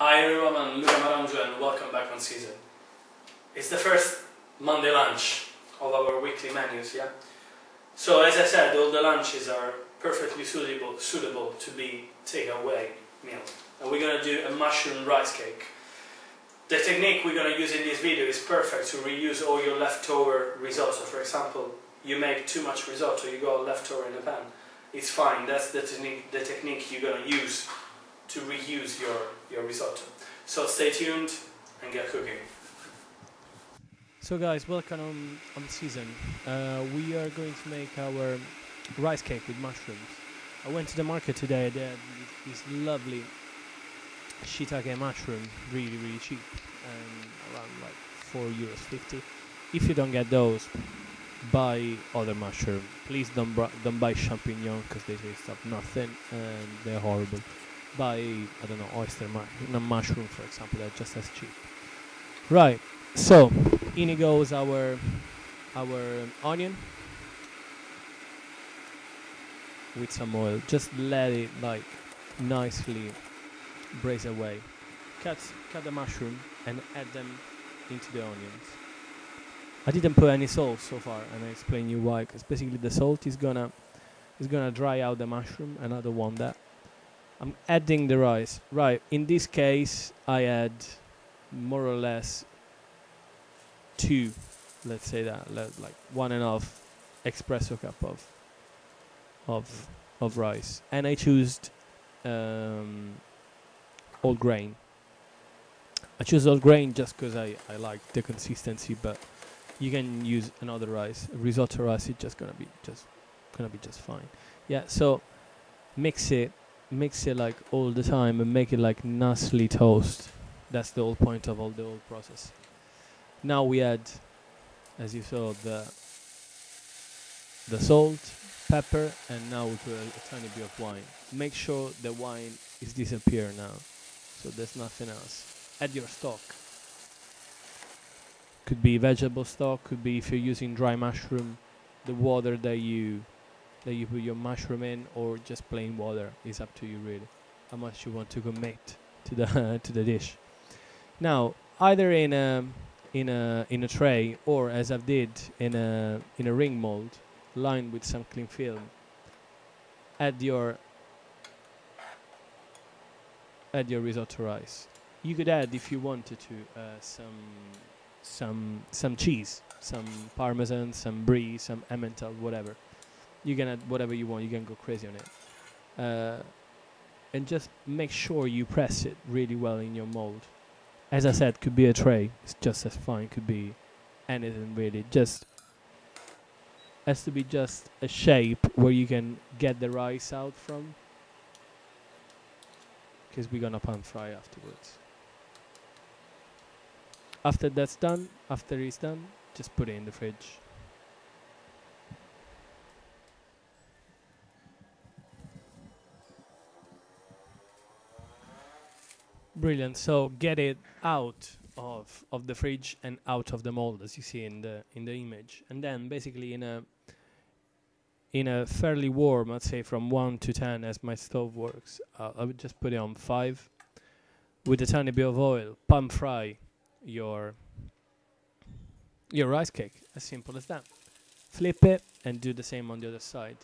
Hi everyone, I'm Luca Marongiu and welcome back on season. It's the first Monday lunch of our weekly menus, yeah? So as I said, all the lunches are perfectly suitable to be takeaway meals. And we're going to do a mushroom rice cake. The technique we're going to use in this video is perfect to reuse all your leftover risotto. For example, you make too much risotto, you got leftover in the pan. It's fine, that's the technique you're going to use to reuse your risotto. So stay tuned and get cooking. So guys, welcome on season. We are going to make our rice cake with mushrooms. I went to the market today, they had this lovely shiitake mushroom, really cheap, and around like €4.50. If you don't get those, buy other mushroom. Please don't buy champignon because they taste of nothing and they're horrible. Buy, I don't know, oyster mushroom for example, they're just as cheap. Right, so in goes our onion with some oil. Just let it like nicely braise away. Cut the mushroom and add them into the onions. I didn't put any salt so far, and I explain you why. Because basically the salt is gonna dry out the mushroom, and I don't want that. I'm adding the rice. Right, in this case I add more or less 2, let's say that, like 1.5 espresso cup of rice, and I chose all grain. I choose all grain just because I like the consistency, but you can use another rice, risotto rice. It's just gonna be just fine. Yeah, so mix it like all the time and make it like nicely toast. That's the whole point of the whole process. Now we add, as you saw, the salt, pepper, and now we put a tiny bit of wine. Make sure the wine is disappear now, so there's nothing else. Add your stock. Could be vegetable stock, could be, if you're using dry mushroom, the water that you put your mushroom in, or just plain water. Is up to you really, how much you want to commit to the to the dish. Now, either in a tray, or as I did in a ring mold lined with some cling film, add your risotto rice. You could add, if you wanted to, some cheese, some parmesan, some brie, some emmental, whatever. You can add whatever you want. You can go crazy on it, and just make sure you press it really well in your mold. As I said, could be a tray, it's just as fine. Could be anything really. Just has to be just a shape where you can get the rice out from, because we're gonna pan fry afterwards. After it's done, just put it in the fridge. Brilliant. So get it out of the fridge and out of the mold, as you see in the image, and then basically in a fairly warm, I'd say from 1 to 10 as my stove works, I would just put it on 5 with a tiny bit of oil. Pan fry your rice cake, as simple as that. Flip it and do the same on the other side.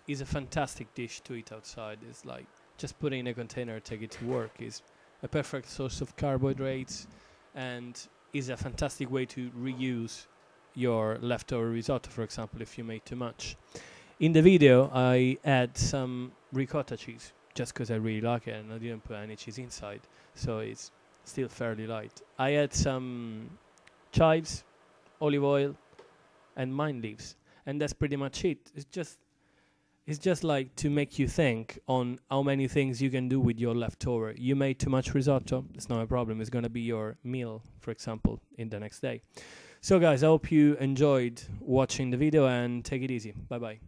It's a fantastic dish to eat outside. It's like just put it in a container, take it to work. Is a perfect source of carbohydrates, and is a fantastic way to reuse your leftover risotto, for example, if you made too much. In the video I add some ricotta cheese just because I really like it, and I didn't put any cheese inside, so it's still fairly light. I add some chives, olive oil, and mint leaves, and that's pretty much it. It's just like to make you think on how many things you can do with your leftover. You made too much risotto, it's not a problem. It's going to be your meal, for example, in the next day. So guys, I hope you enjoyed watching the video, and take it easy. Bye bye.